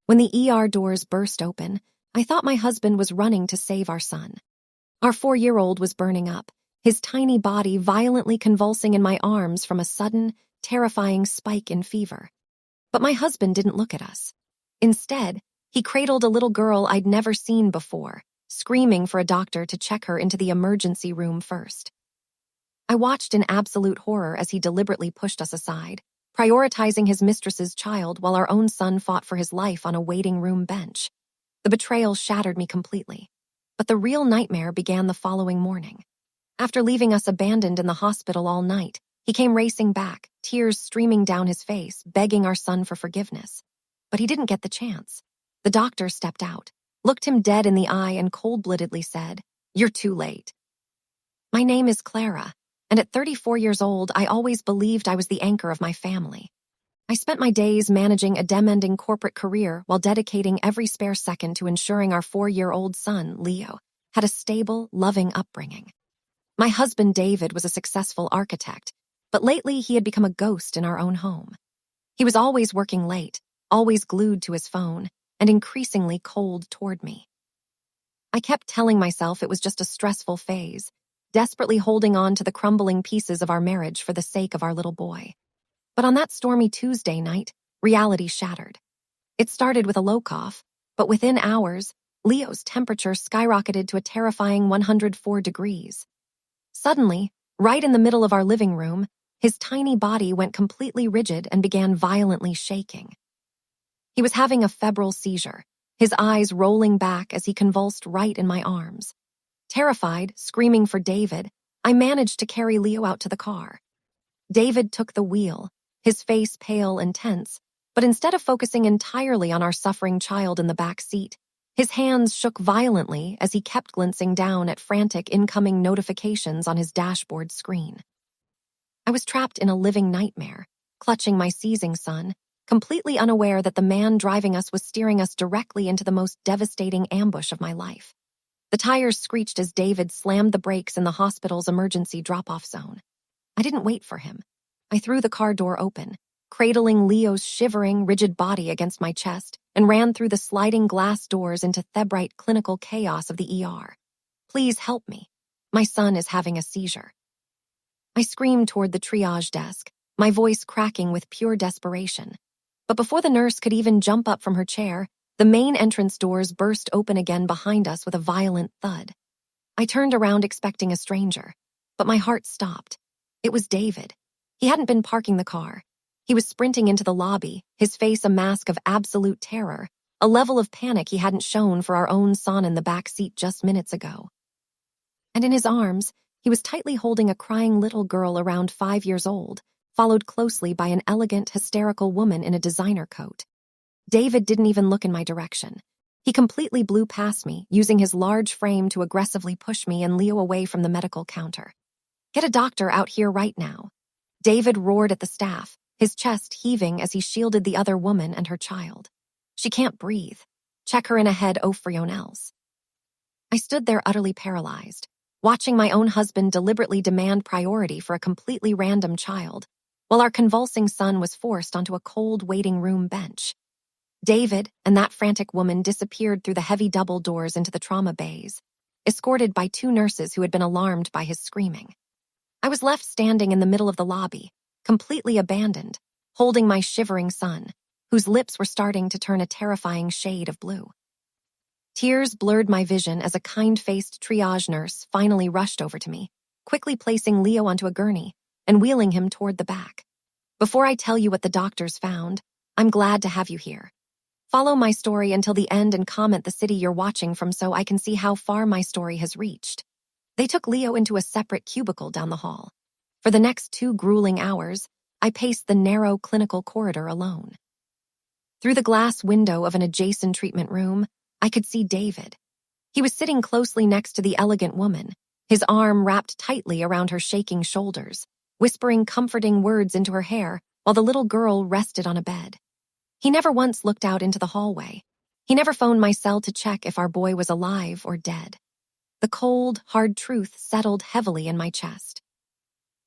When the ER doors burst open, I thought my husband was running to save our son. Our 4-year-old was burning up, his tiny body violently convulsing in my arms from a sudden, terrifying spike in fever. But my husband didn't look at us. Instead, he cradled a little girl I'd never seen before, screaming for a doctor to check her into the emergency room first. I watched in absolute horror as he deliberately pushed us aside, prioritizing his mistress's child while our own son fought for his life on a waiting room bench. The betrayal shattered me completely. But the real nightmare began the following morning. After leaving us abandoned in the hospital all night, he came racing back, tears streaming down his face, begging our son for forgiveness. But he didn't get the chance. The doctor stepped out, looked him dead in the eye, and cold-bloodedly said, "You're too late." My name is Clara, and at 34 years old, I always believed I was the anchor of my family. I spent my days managing a demanding corporate career while dedicating every spare second to ensuring our 4-year-old son, Leo, had a stable, loving upbringing. My husband, David, was a successful architect, but lately he had become a ghost in our own home. He was always working late, always glued to his phone, and increasingly cold toward me. I kept telling myself it was just a stressful phase, desperately holding on to the crumbling pieces of our marriage for the sake of our little boy. But on that stormy Tuesday night, reality shattered. It started with a low cough, but within hours, Leo's temperature skyrocketed to a terrifying 104 degrees. Suddenly, right in the middle of our living room, his tiny body went completely rigid and began violently shaking. He was having a febrile seizure, his eyes rolling back as he convulsed right in my arms. Terrified, screaming for David, I managed to carry Leo out to the car. David took the wheel, his face pale and tense, but instead of focusing entirely on our suffering child in the back seat, his hands shook violently as he kept glancing down at frantic incoming notifications on his dashboard screen. I was trapped in a living nightmare, clutching my seizing son, completely unaware that the man driving us was steering us directly into the most devastating ambush of my life. The tires screeched as David slammed the brakes in the hospital's emergency drop-off zone. I didn't wait for him. I threw the car door open, cradling Leo's shivering, rigid body against my chest, and ran through the sliding glass doors into Thebrite clinical chaos of the ER. "Please help me. My son is having a seizure." I screamed toward the triage desk, my voice cracking with pure desperation. But before the nurse could even jump up from her chair, the main entrance doors burst open again behind us with a violent thud. I turned around expecting a stranger, but my heart stopped. It was David. He hadn't been parking the car. He was sprinting into the lobby, his face a mask of absolute terror, a level of panic he hadn't shown for our own son in the back seat just minutes ago. And in his arms, he was tightly holding a crying little girl around 5 years old, followed closely by an elegant, hysterical woman in a designer coat. David didn't even look in my direction. He completely blew past me, using his large frame to aggressively push me and Leo away from the medical counter. "Get a doctor out here right now." David roared at the staff, his chest heaving as he shielded the other woman and her child. "She can't breathe. Check her in ahead ofrion else." I stood there utterly paralyzed, watching my own husband deliberately demand priority for a completely random child, while our convulsing son was forced onto a cold waiting room bench. David and that frantic woman disappeared through the heavy double doors into the trauma bays, escorted by 2 nurses who had been alarmed by his screaming. I was left standing in the middle of the lobby, completely abandoned, holding my shivering son, whose lips were starting to turn a terrifying shade of blue. Tears blurred my vision as a kind-faced triage nurse finally rushed over to me, quickly placing Leo onto a gurney and wheeling him toward the back. "Before I tell you what the doctors found, I'm glad to have you here. Follow my story until the end and comment the city you're watching from so I can see how far my story has reached." They took Leo into a separate cubicle down the hall. For the next 2 grueling hours, I paced the narrow clinical corridor alone. Through the glass window of an adjacent treatment room, I could see David. He was sitting closely next to the elegant woman, his arm wrapped tightly around her shaking shoulders, whispering comforting words into her hair while the little girl rested on a bed. He never once looked out into the hallway. He never phoned my cell to check if our boy was alive or dead. The cold, hard truth settled heavily in my chest.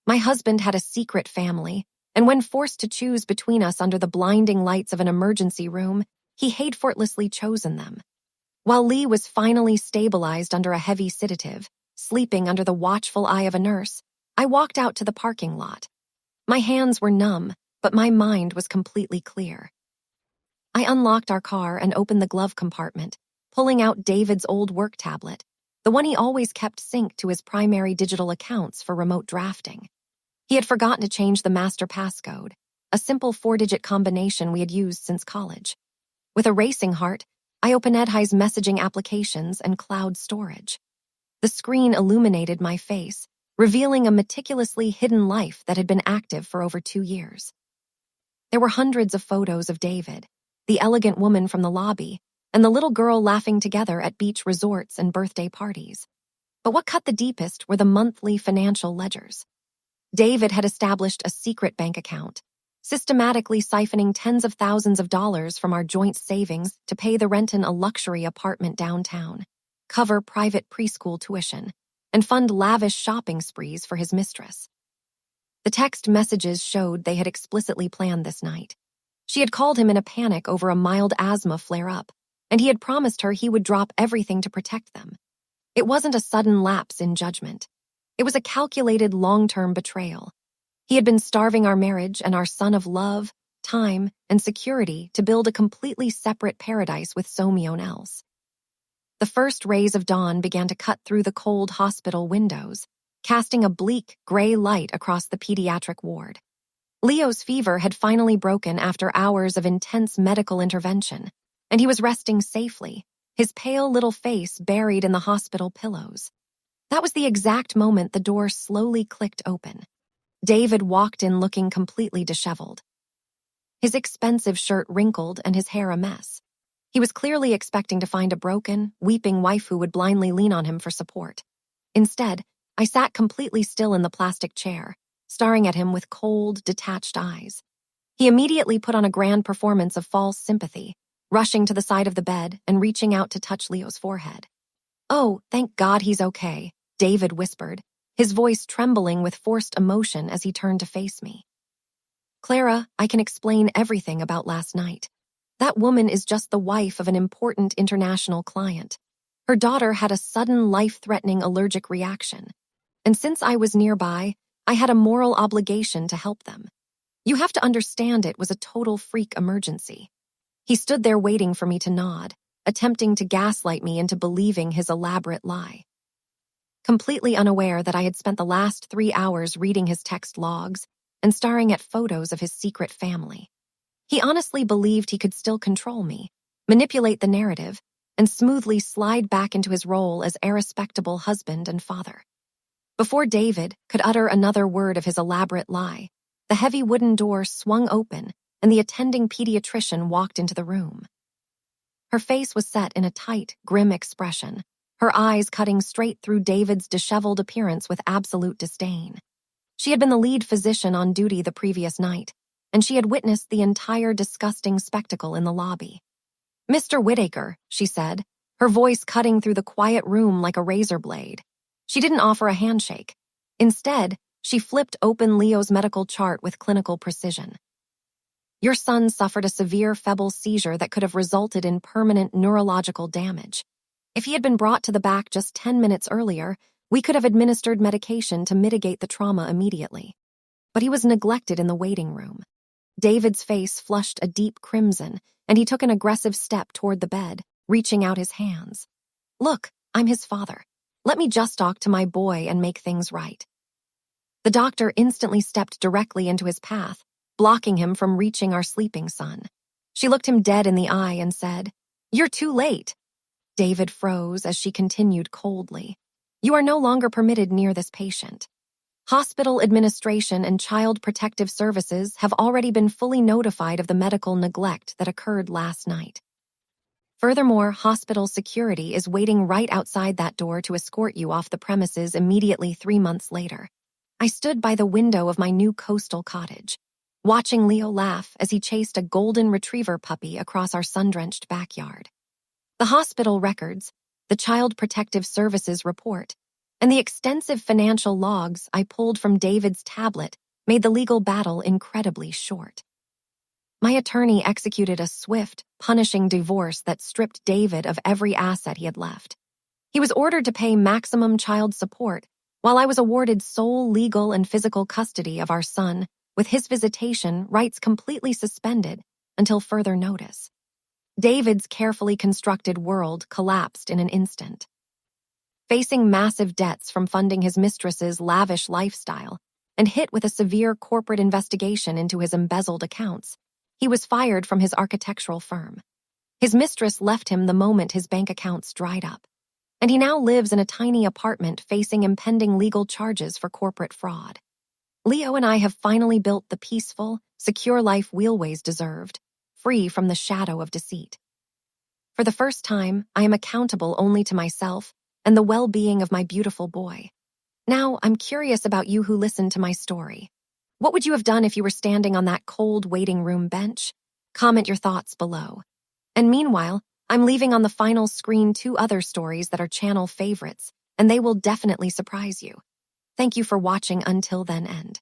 My husband had a secret family, and when forced to choose between us under the blinding lights of an emergency room, he had effortlessly chosen them. While Lee was finally stabilized under a heavy sedative, sleeping under the watchful eye of a nurse, I walked out to the parking lot. My hands were numb, but my mind was completely clear. I unlocked our car and opened the glove compartment, pulling out David's old work tablet, the one he always kept synced to his primary digital accounts for remote drafting. He had forgotten to change the master passcode, a simple 4-digit combination we had used since college. With a racing heart, I opened Edhi's messaging applications and cloud storage. The screen illuminated my face, revealing a meticulously hidden life that had been active for over 2 years. There were hundreds of photos of David, the elegant woman from the lobby, and the little girl laughing together at beach resorts and birthday parties. But what cut the deepest were the monthly financial ledgers. David had established a secret bank account, systematically siphoning tens of thousands of dollars from our joint savings to pay the rent in a luxury apartment downtown, cover private preschool tuition, and fund lavish shopping sprees for his mistress. The text messages showed they had explicitly planned this night. She had called him in a panic over a mild asthma flare-up, and he had promised her he would drop everything to protect them. It wasn't a sudden lapse in judgment. It was a calculated long-term betrayal. He had been starving our marriage and our son of love, time, and security to build a completely separate paradise with someone else. The first rays of dawn began to cut through the cold hospital windows, casting a bleak, gray light across the pediatric ward. Leo's fever had finally broken after hours of intense medical intervention, and he was resting safely, his pale little face buried in the hospital pillows. That was the exact moment the door slowly clicked open. David walked in looking completely disheveled. His expensive shirt wrinkled and his hair a mess. He was clearly expecting to find a broken, weeping wife who would blindly lean on him for support. Instead, I sat completely still in the plastic chair, staring at him with cold, detached eyes. He immediately put on a grand performance of false sympathy, rushing to the side of the bed and reaching out to touch Leo's forehead. "Oh, thank God he's okay," David whispered, his voice trembling with forced emotion as he turned to face me. "Clara, I can explain everything about last night. That woman is just the wife of an important international client. Her daughter had a sudden life-threatening allergic reaction, and since I was nearby, I had a moral obligation to help them. You have to understand it was a total freak emergency." He stood there waiting for me to nod, attempting to gaslight me into believing his elaborate lie. Completely unaware that I had spent the last 3 hours reading his text logs and staring at photos of his secret family. He honestly believed he could still control me, manipulate the narrative, and smoothly slide back into his role as a respectable husband and father. Before David could utter another word of his elaborate lie, the heavy wooden door swung open and the attending pediatrician walked into the room. Her face was set in a tight, grim expression, her eyes cutting straight through David's disheveled appearance with absolute disdain. She had been the lead physician on duty the previous night, and she had witnessed the entire disgusting spectacle in the lobby. "Mr. Whittaker," she said, her voice cutting through the quiet room like a razor blade. She didn't offer a handshake. Instead, she flipped open Leo's medical chart with clinical precision. "Your son suffered a severe febrile seizure that could have resulted in permanent neurological damage. If he had been brought to the back just 10 minutes earlier, we could have administered medication to mitigate the trauma immediately. But he was neglected in the waiting room." David's face flushed a deep crimson, and he took an aggressive step toward the bed, reaching out his hands. "Look, I'm his father. Let me just talk to my boy and make things right." The doctor instantly stepped directly into his path, blocking him from reaching our sleeping son. She looked him dead in the eye and said, "You're too late." David froze as she continued coldly. "You are no longer permitted near this patient. Hospital administration and Child Protective Services have already been fully notified of the medical neglect that occurred last night. Furthermore, hospital security is waiting right outside that door to escort you off the premises immediately 3 months later." I stood by the window of my new coastal cottage, watching Leo laugh as he chased a golden retriever puppy across our sun-drenched backyard. The hospital records, the Child Protective Services report, and the extensive financial logs I pulled from David's tablet made the legal battle incredibly short. My attorney executed a swift, punishing divorce that stripped David of every asset he had left. He was ordered to pay maximum child support, while I was awarded sole legal and physical custody of our son, with his visitation rights completely suspended until further notice. David's carefully constructed world collapsed in an instant. Facing massive debts from funding his mistress's lavish lifestyle and hit with a severe corporate investigation into his embezzled accounts, he was fired from his architectural firm. His mistress left him the moment his bank accounts dried up, and he now lives in a tiny apartment facing impending legal charges for corporate fraud. Leo and I have finally built the peaceful, secure life we always deserved, free from the shadow of deceit. For the first time, I am accountable only to myself and the well-being of my beautiful boy. Now, I'm curious about you who listened to my story. What would you have done if you were standing on that cold waiting room bench? Comment your thoughts below. And meanwhile, I'm leaving on the final screen 2 other stories that are channel favorites, and they will definitely surprise you. Thank you for watching until then end.